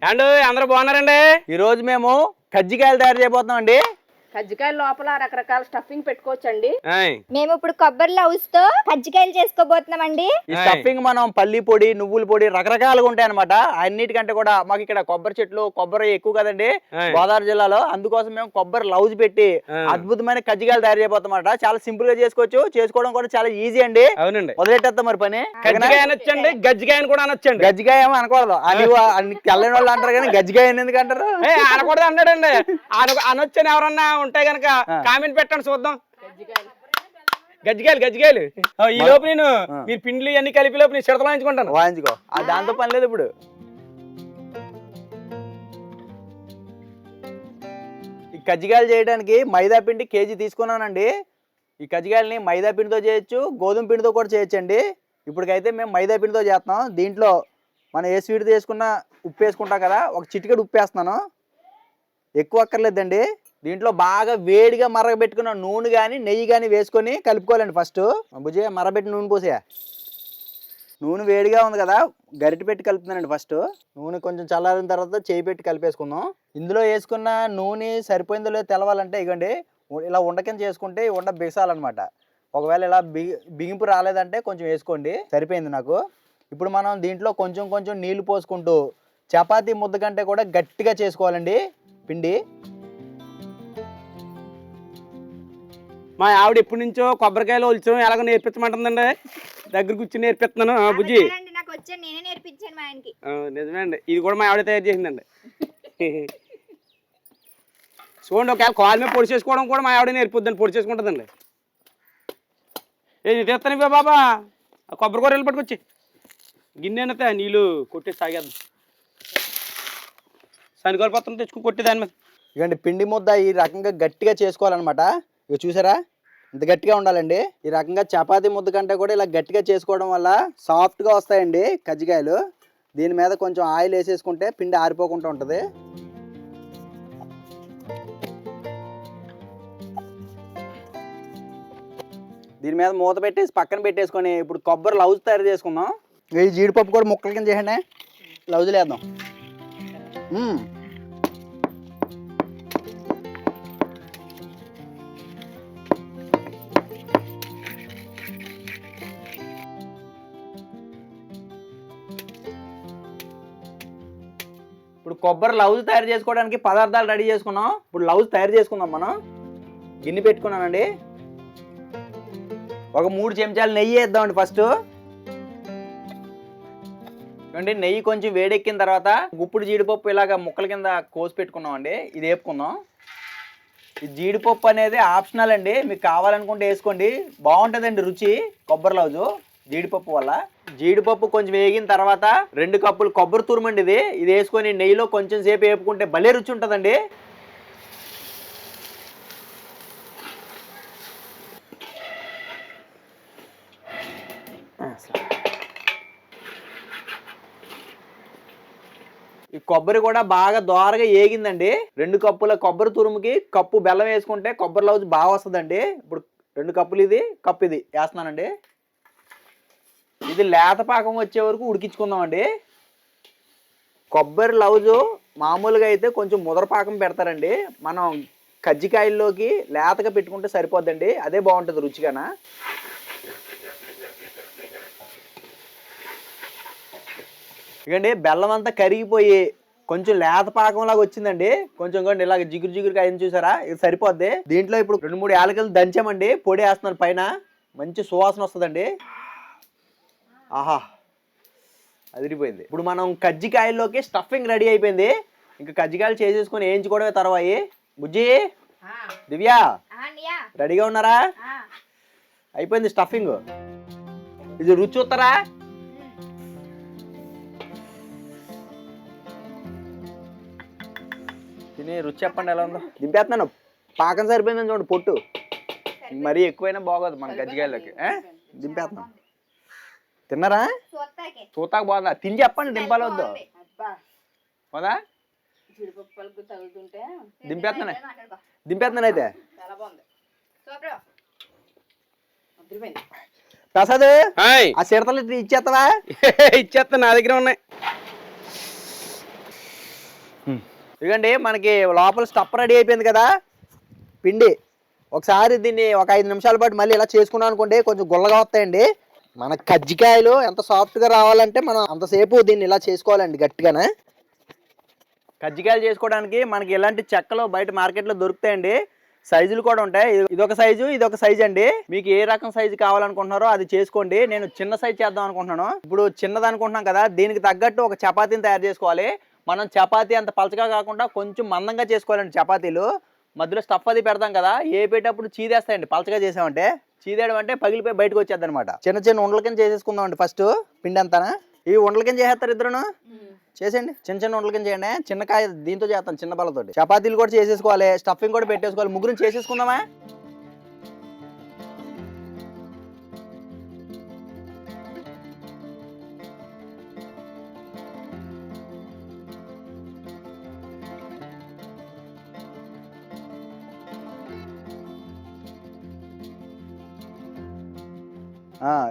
And అందరూ బాగున్నారండి. ఈ రోజు మేము కజ్జికాయలు తయారు చేయబోతున్నాం అండి. కజ్జికాయల లోపల రకరకాల స్టఫింగ్ పెట్టుకోవచ్చండి. మేము ఇప్పుడు కొబ్బరి లౌస్ తో కజ్జికాయలు చేసుకోబోతున్నామండి. ఈ స్టఫింగ్ మనం పల్లి పొడి, నువ్వుల పొడి రకరకాలుగా ఉంటాయి అనమాట. అన్నిటికంటే కూడా మాకు ఇక్కడ కొబ్బరి చెట్లు, కొబ్బరి ఎక్కువ కదండి గోదావరి జిల్లాలో. అందుకోసం మేము కొబ్బరి లౌజ్ పెట్టి అద్భుతమైన కజ్జికాయలు తయారు చేయబోతున్నమాట. చాలా సింపుల్ గా చేసుకోవచ్చు, చేసుకోవడం కూడా చాలా ఈజీ అండి. అవునండి, మొదలెట్టేద్దాం మరి పని. కజ్జికాయ అనొచ్చండి, గజ్జికాయని కూడా అనొచ్చండి. గజ్జికాయ ఏమో అనకూడదు, అని తెల్లని వాళ్ళు అంటారు కానీ గజ్జికాయ ఎందుకు అంటారు? అనకూడదు అన్నాడండి. అనొచ్చని ఎవరన్నా ఉంటే గనక కామెంట్ పెట్టండి చూద్దాం. గజ్జికాయలు ఈ లోపు నేను మీరు పిండ్లు అన్ని కలిపి లోపు నేను చిడతలు వాయించుకుంటాను. వాయించుకో, దాంతో పని లేదు. ఇప్పుడు ఈ కజ్జికాయలు చేయడానికి మైదా పిండి కేజీ తీసుకున్నానండి. ఈ కజ్జికాయలని మైదా పిండితో చేయొచ్చు, గోధుమ పిండితో కూడా చేయొచ్చండి. ఇప్పటికైతే మేము మైదా పిండితో చేస్తున్నాం. దీంట్లో మనం ఏ స్వీట్ తీసుకున్నా ఉప్పు వేసుకుంటాం కదా, ఒక చిటికెడు ఉప్పు వేస్తున్నాను. ఎక్కువ అక్కర్లేదండి. దీంట్లో బాగా వేడిగా మరగబెట్టుకున్న నూనె కానీ నెయ్యి కానీ వేసుకొని కలుపుకోవాలండి. ఫస్ట్ భుజ మరగబెట్టి నూనె పోసా. నూనె వేడిగా ఉంది కదా, గరిటె పెట్టి కలుపుతున్నానండి. ఫస్ట్ నూనె కొంచెం చల్లారిన తర్వాత చేయి పెట్టి కలిపేసుకుందాం. ఇందులో వేసుకున్న నూనె సరిపోయిందో లేదో తెలవాలంటే ఇగండి ఇలా ఉండకింద చేసుకుంటే ఈ ఉండ బిగసాలన్నమాట. ఒకవేళ ఇలా బిగింపు రాలేదంటే కొంచెం వేసుకోండి. సరిపోయింది నాకు. ఇప్పుడు మనం దీంట్లో కొంచెం కొంచెం నీళ్లు పోసుకుంటూ చపాతీ ముద్ద కంటే కూడా గట్టిగా చేసుకోవాలండి పిండి. మా ఆవిడ ఎప్పటి నుంచో కొబ్బరికాయలు ఒలిచడం ఎలాగో నేర్పించమంటుందండి. దగ్గర కూర్చొని నేర్పిస్తున్నాను. బుజ్జి నాకు వచ్చి నేనే నేర్పించాను మా ఆయనకి. నిజమే అండి, ఇది కూడా మా ఆవిడ తయారు చేసిందండి. చూడండి, ఒకవేళ కాలు మీద పొడి చేసుకోవడం కూడా మా ఆవిడ నేర్పిద్దండి, పొడి చేసుకుంటుందండి. ఏది తెస్తాను బాబా, కొబ్బరి కూర వెళ్ళి పట్టుకొచ్చి గిన్నె నీళ్ళు కొట్టేసి తాగేద్దాం. శనిగోలు పత్రం తెచ్చుకుని కొట్టి దాని మీద. ఇకండి పిండి ముద్ద ఈ రకంగా గట్టిగా చేసుకోవాలన్నమాట. ఇక చూసారా ఇంత గట్టిగా ఉండాలండి. ఈ రకంగా చపాతీ ముద్ద కంటే కూడా ఇలా గట్టిగా చేసుకోవడం వల్ల సాఫ్ట్గా వస్తాయండి కజ్జికాయలు. దీని మీద కొంచెం ఆయిల్ వేసేసుకుంటే పిండి ఆరిపోకుండా ఉంటుంది. దీని మీద మూత పెట్టేసి పక్కన పెట్టేసుకొని ఇప్పుడు కొబ్బరి లౌజ్ తయారు చేసుకుందాం. ఈ జీడిపప్పు కూడా ముక్కల కింద చేయండి, లౌజులు వేద్దాం. ఇప్పుడు కొబ్బరి లౌజ్ తయారు చేసుకోవడానికి పదార్థాలు రెడీ చేసుకున్నాం. ఇప్పుడు లౌజ్ తయారు చేసుకుందాం. మనం గిన్నె పెట్టుకున్నానండి. ఒక 3 చెంచాలు నెయ్యి వేద్దామండి. ఫస్ట్ అంటే నెయ్యి కొంచెం వేడెక్కిన తర్వాత గుప్పుడు జీడిపప్పు ఇలాగ ముక్కల కింద కోసి పెట్టుకున్నామండి. ఇది వేపుకుందాం. ఈ జీడిపప్పు అనేది ఆప్షనల్ అండి, మీకు కావాలనుకుంటే వేసుకోండి, బాగుంటుందండి రుచి కొబ్బరి లౌజు జీడిపప్పు వల్ల. జీడిపప్పు కొంచెం వేగిన తర్వాత 2 కప్పులు కొబ్బరి తురుమండి. ఇది వేసుకొని నెయ్యిలో కొంచెం సేపు వేపుకుంటే భలే రుచి ఉంటుందండి. ఈ కొబ్బరి కూడా బాగా దోరగా ఏగిందండి. 2 కప్పుల కొబ్బరి తురుముకి కప్పు బెల్లం వేసుకుంటే కొబ్బరి లౌజ్ బాగా వస్తుందండి. ఇప్పుడు 2 కప్పులు ఇది, కప్పు ఇది వేస్తున్నానండి. ఇది లేత పాకం వచ్చే వరకు ఉడికించుకుందామండి. కొబ్బరి లౌజు మామూలుగా అయితే కొంచెం ముదర పాకం పెడతారండి. మనం కజ్జికాయల్లోకి లేతగా పెట్టుకుంటే సరిపోద్దండి, అదే బాగుంటుంది రుచిగాన. ఇకండి బెల్లం అంతా కరిగిపోయి కొంచెం లేత పాకంలాగా వచ్చిందండి. కొంచెం కొంచెం ఇలాగ జిగురుగా అయింది చూసారా, ఇది సరిపోద్ది. దీంట్లో ఇప్పుడు 2-3 యాలకులు దంచామండి, పొడి వేస్తున్నాను పైన. మంచి సువాసన వస్తుందండి. ఆహా, అదిరిపోయింది. ఇప్పుడు మనం కజ్జికాయల్లోకి స్టఫింగ్ రెడీ అయిపోయింది. ఇంకా కజ్జికాయలు చేసేసుకొని వేయించుకోవడమే తర్వాయి. బుజ్జి, దివ్య రెడీగా ఉన్నారా? అయిపోయింది స్టఫింగ్. ఇది రుచి చూస్తారా? తిని రుచి చెప్పండి ఎలా ఉందో. దింపేస్తున్నాను. పాకం సరిపోయిందని చూడండి, పొట్టు మరీ ఎక్కువైనా బాగోదు మన కజ్జికాయల్లోకి. దింపేస్తున్నాం. తిన్నారా? చూతాక బాగుందా? తిని చెప్పండి దింపాలి వద్దు. పోదా? దింపేస్తున్నాను అయితే. ప్రసాద్, ఆ చిడతలు ఇచ్చేస్తావా? ఇచ్చేస్తా, నా దగ్గర ఉన్నాయి. ఇదిగండి మనకి లోపల స్టఫ్ రెడీ అయిపోయింది కదా పిండి. ఒకసారి దీన్ని ఒక 5 నిమిషాల పాటు మళ్ళీ ఇలా చేసుకున్నాం అనుకోండి కొంచెం గుల్లగా వస్తాయండి. మన కజ్జికాయలు ఎంత సాఫ్ట్గా రావాలంటే మనం అంతసేపు దీన్ని ఇలా చేసుకోవాలండి గట్టిగానే. కజ్జికాయలు చేసుకోవడానికి మనకి ఇలాంటి చెక్కలు బయట మార్కెట్లో దొరుకుతాయండి. సైజులు కూడా ఉంటాయి. ఇదొక సైజు ఇదొక సైజు అండి. మీకు ఏ రకం సైజు కావాలనుకుంటున్నారో అది చేసుకోండి. నేను చిన్న సైజు చేద్దాం అనుకుంటున్నాను. ఇప్పుడు చిన్నది అనుకుంటున్నాం కదా, దీనికి తగ్గట్టు ఒక చపాతీని తయారు చేసుకోవాలి. మనం చపాతీ అంత పలచగా కాకుండా కొంచెం మందంగా చేసుకోవాలండి చపాతీలు. మధ్యలో స్టఫ్ అది పెడతాం కదా, ఏపేటప్పుడు చీదేస్తాయండి పలచగా చేసామంటే. చీదేయడం అంటే పగిలిపోయి బయటకు వచ్చేది అనమాట. చిన్న చిన్న ఉండల కింద చేసేసుకుందాం అండి ఫస్ట్ పిండి అంతా. ఈ ఉండల కింద చేసేస్తారు ఇద్దరును. చేసేయండి, చిన్న చిన్న ఉండల కింద చేయండి. చిన్న కాయ దీంతో చేస్తాను, చిన్న బలతోటి. చపాతీలు కూడా చేసేసుకోవాలి, స్టఫింగ్ కూడా పెట్టేసుకోవాలి. ముగ్గురు చేసేసుకుందామా?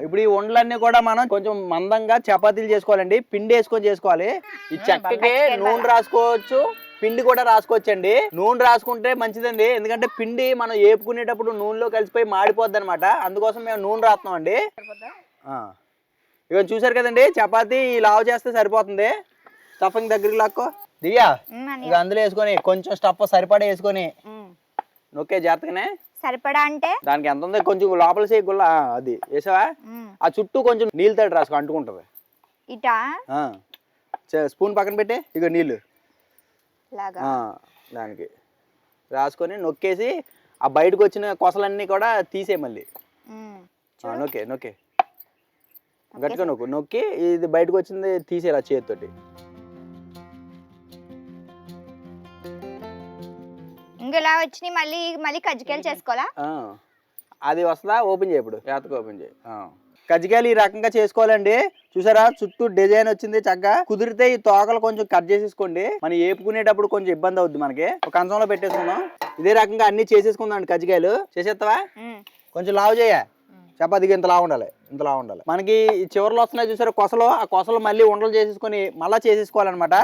ఇప్పుడు ఈ ఉండలన్నీ కూడా మనం కొంచెం మందంగా చపాతీలు చేసుకోవాలండి. పిండి వేసుకొని చేసుకోవాలి. ఈ చెక్కకి నూనె రాసుకోవచ్చు, పిండి కూడా రాసుకోవచ్చండి. నూనె రాసుకుంటే మంచిదండి, ఎందుకంటే పిండి మనం ఏపుకునేటప్పుడు నూనెలో కలిసిపోయి మాడిపోద్ది అనమాట. అందుకోసం మేము నూనె రాస్తున్నాం అండి. ఇక చూసారు కదండి, చపాతీ లావు చేస్తే సరిపోతుంది. స్టఫింగ్ దగ్గరికి లాక్కో దివ్యా. ఇక అందులో వేసుకొని కొంచెం స్టఫ్ సరిపడా వేసుకొని నొక్కే జాగ్రత్తగానే. సరిపడా అంటే దానికి ఎంత ఉంది, కొంచెం లోపల చేయకుండా అది వేసావా, ఆ చుట్టూ కొంచెం నీళ్ళు తడి రాసుకో, అంటుకుంటుంది. ఇటా స్పూన్ పక్కన పెట్టే, ఇక నీళ్ళు లాగా దానికి రాసుకొని నొక్కేసి ఆ బయటకు వచ్చిన కొసలన్నీ కూడా తీసే మళ్ళీ. నొక్కే నొక్కే గట్టిగా నొక్కు, నొక్కి ఇది బయటకు వచ్చింది తీసేలా చేతితోటి. ఇంకెలా వచ్చినాయి మళ్ళీ మళ్ళీ కజ్జికాయలు చేసుకోవాలా? అది వస్తుందా, ఓపెన్ చేయి ఇప్పుడు, జాతకు ఓపెన్ చేయి. కజ్జికాయలు ఈ రకంగా చేసుకోవాలండి. చూసారా చుట్టూ డిజైన్ వచ్చింది చక్కగా. కుదిరితే ఈ తోకలు కొంచెం కట్ చేసేసుకోండి, మనం ఏపుకునేటప్పుడు కొంచెం ఇబ్బంది అవుద్ది మనకి. ఒక కంచంలో పెట్టేసుకుందాం. ఇదే రకంగా అన్ని చేసేసుకుందాం అండి. కజ్జికాయలు చేసేస్తావా? కొంచెం లావు చేయ, చపాతీకి ఇంత లావు ఉండాలి, ఇంత లావు ఉండాలి. మనకి ఈ చివరిలో వస్తున్నాయి చూసారా కొసలు, ఆ కొసలు మళ్ళీ ఉండలు చేసేసుకొని మళ్ళీ చేసేసుకోవాలన్నమాట.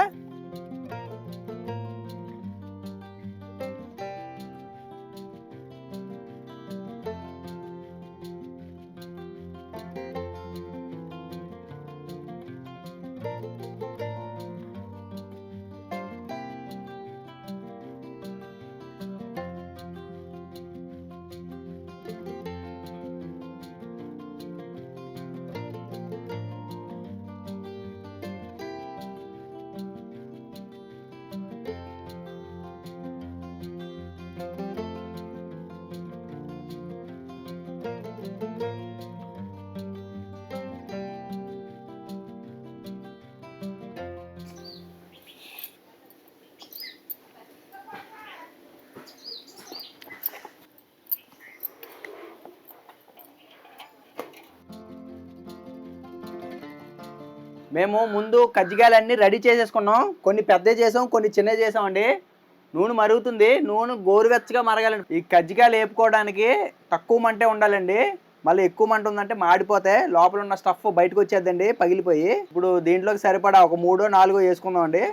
మేము ముందు కజ్జికాయలన్నీ రెడీ చేసేసుకున్నాం. కొన్ని పెద్దవి చేసాం, కొన్ని చిన్నవి చేసామండి. నూనె మరుగుతుంది, నూనె గోరువెచ్చగా మరగాలండి. ఈ కజ్జికాయలు వేపుకోవడానికి తక్కువ మంటే ఉండాలండి. మళ్ళీ ఎక్కువ మంట ఉందంటే మాడిపోతే లోపల ఉన్న స్టఫ్ బయటకు వచ్చేద్దండి పగిలిపోయి. ఇప్పుడు దీంట్లోకి సరిపడా ఒక 3-4 వేసుకుందాం అండి.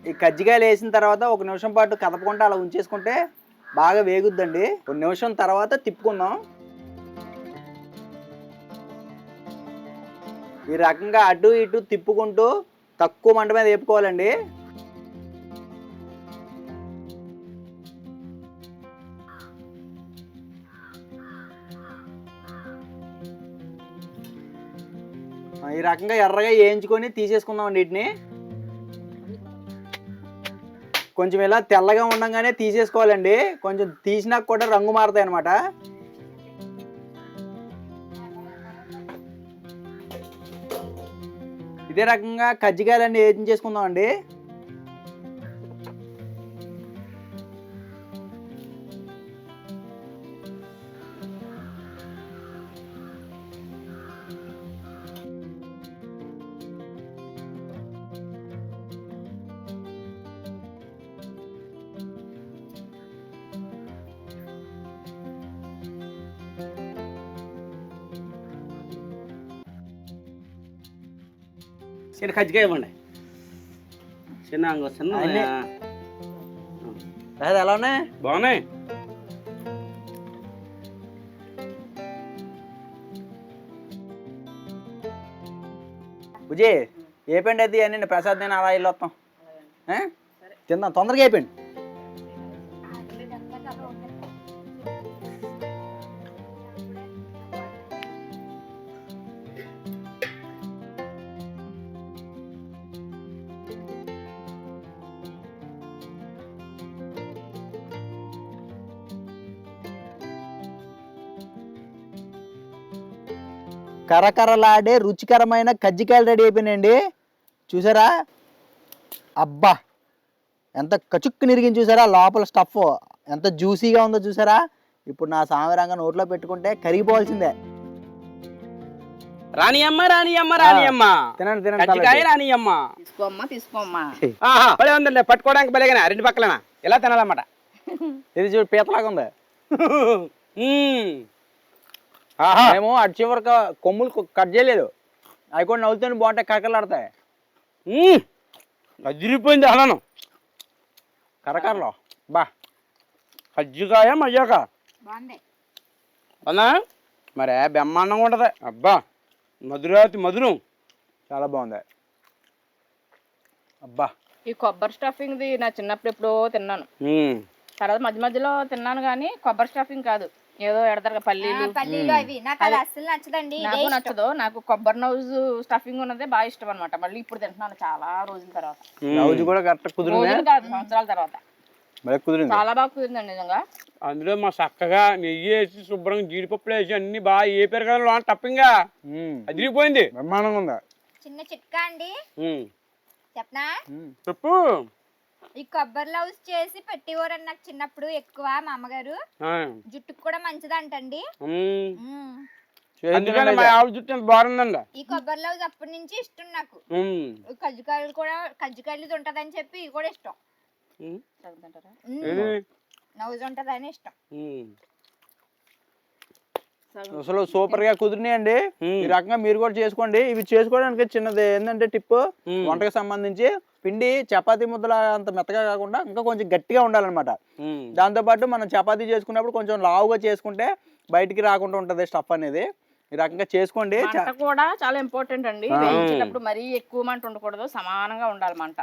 ఈ కజ్జికాయలు వేసిన తర్వాత 1 నిమిషం పాటు కదపకుండా అలా ఉంచేసుకుంటే బాగా వేగుద్దండి. 1 నిమిషం తర్వాత తిప్పుకుందాం. ఈ రకంగా అటు ఇటు తిప్పుకుంటూ తక్కువ మంట మీద వేపుకోవాలండి. ఈ రకంగా ఎర్రగా వేయించుకొని తీసేసుకుందామండి. వీటిని కొంచెం ఇలా తెల్లగా ఉండగానే తీసేసుకోవాలండి. కొంచెం తీసినాక కూడా రంగు మారుతాయి అన్నమాట. ఇదే రకంగా కజ్జికాయలన్నీ ఏం చేసుకుందాం అండి. చిన్న కజ్జికాయ ఇవ్వండి. చిన్న అంగో చిన్న అన్నీ. అది ఎలా ఉన్నాయి? బాగున్నాయి. బుజ్జి ఏ పిండి అయితే ఇవన్నీ ప్రసాద్ నేను అలా వెళ్ళి వస్తాం. తిందాం తొందరగా అయిపోయింది. కరకరలాడే రుచికరమైన కజ్జికాయలు రెడీ అయిపోయినాయండి. చూసారా? అబ్బా ఎంత కచుక్కు నిరిగింది చూసారా? లోపల స్టఫ్ ఎంత జ్యూసీగా ఉందో చూసారా? ఇప్పుడు నా సామిరంగా నోట్లో పెట్టుకుంటే కరిగిపోవాల్సిందే. రానియమ్మ రానియమ్మ రానియమ్మ తినండి తినండి. కజ్జికాయ రానియమ్మ. తీసుకోమ్మా భలే ఉందండి, పట్టుకోవడానికి భలేగా రెండు పక్కలనా ఎలా తినాలన్నమాట. ఇది చూడు పీతలాగా ఉంది. మేము అటు చివరికి కొమ్ములు కట్ చేయలేదు. అవి కూడా నవ్వుతూనే బాగుంటాయి, కరకరలాడతాయి. అదిరిపోయింది అలాను కరకరలో బా కజ్జికాయ మజ్జాక బాగుంది. అవునా? మరే బ్రహ్మాండంగా ఉంటుంది. అబ్బా మధురాతి మధురం. చాలా బాగుంది. అబ్బా ఈ కొబ్బరి స్టఫింగ్ది నా చిన్నప్పుడు ఎప్పుడో తిన్నాను. తర్వాత మధ్య మధ్యలో తిన్నాను కానీ కొబ్బరి స్టఫింగ్ కాదు, ఏదో ఎడతారు పల్లీలు. పల్లీలు అవి నాకు అది అస్సలు నచ్చదండి. నాకు నచ్చదు. నాకు కొబ్బరి నౌజ్ స్టఫింగ్ ఉన్నదే బాగా ఇష్టం అనమాట. మళ్ళీ ఇప్పుడు తింటున్నాను చాలా రోజుల తర్వాత. రోజు కూడా కరెక్ట్ కుదిరింది రోజులు కాదు, సంవత్సరాల తర్వాత. కుదిరింది, చాలా బాగా కుదిరిందండి నిజంగా. అందులో మా చక్కగా నెయ్యి వేసి శుభ్రంగా జీడిపప్పులు వేసి అన్ని బాగా వేపారు కదా లోన టప్పింగా అదిరిపోయింది. బ్రహ్మాండంగా ఉందా? చిన్న చిట్కా అండి చెప్పనా? చెప్పు. ఈ కొబ్బరి లవ్స్ చేసి పెట్టేవారని నాకు చిన్నప్పుడు ఎక్కువ మా అమ్మగారు. జుట్టుకు కూడా మంచిదంటండి. అందుకని మా ఆవిడ జుట్టు ఎంత బాగుందండి. ఈ కొబ్బరి లవ్స్ అప్పటి నుంచి ఇష్టం నాకు. కజ్జికాయలు కూడా కజ్జికాయలు ఉంటదని చెప్పి ఇవి కూడా ఇష్టం. నవ్వుజ్ ఉంటదని ఇష్టం. అసలు సూపర్ గా కుదిరినాయండి. ఈ రకంగా మీరు కూడా చేసుకోండి. ఇవి చేసుకోవడానికి చిన్నది ఏంటంటే టిప్, వంటకి సంబంధించి పిండి చపాతీ ముద్దల అంత మెత్తగా కాకుండా ఇంకా కొంచెం గట్టిగా ఉండాలన్నమాట. దాంతో పాటు మనం చపాతీ చేసుకున్నప్పుడు కొంచెం లావుగా చేసుకుంటే బయటికి రాకుండా ఉంటది స్టఫ్ అనేది. ఈ రకంగా చేసుకోండి. మంట కూడా చాలా ఇంపార్టెంట్ అండి. వేయించేటప్పుడు మరీ ఎక్కువ మంట ఉండకూడదు, సమానంగా ఉండాలి మంట.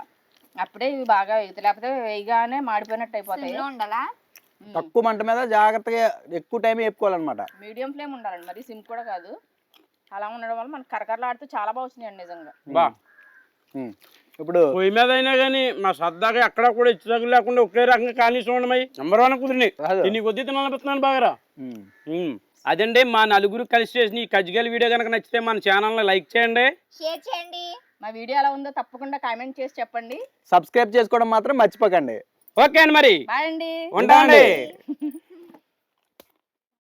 అప్పుడే ఇవి బాగా వేగుతాయి, లేకపోతే వేయగానే మాడిపోయినట్టు అయిపోతాయి. ఉండాలా? తక్కువ మంట మీద జాగ్రత్తగా ఎక్కువ టైం వేపుకోవాలన్నమాట. మీడియం ఫ్లేమ్ ఉండాలండి, మరి సిమ్ కూడా కాదు. అలా ఉండడం వల్ల మనకు కరకరలాడుతూ చాలా బాగా వచ్చినాయండి నిజంగా. బా ఇప్పుడు పొయ్యి మీద అయినా కానీ మా సరదాగా ఎక్కడ కూడా ఇచ్చి లేకుండా ఒకే రకంగా కానీ చూడమై నెంబర్ 1 కుదిరినాయి. దీన్ని కొద్ది తినాలనిపిస్తున్నాను బాగా. అదండి మా నలుగురు కలిసి చేసిన ఈ కజ్జికాయల వీడియో కనుక నచ్చితే మన ఛానల్ని లైక్ చేయండి, షేర్ చేయండి. మా వీడియో ఎలా ఉందో తప్పకుండా కామెంట్ చేసి చెప్పండి. సబ్స్క్రైబ్ చేసుకోవడం మాత్రం మర్చిపోకండి. ఓకే అండి, మరి బాయ్ అండి. ఉంటామండి.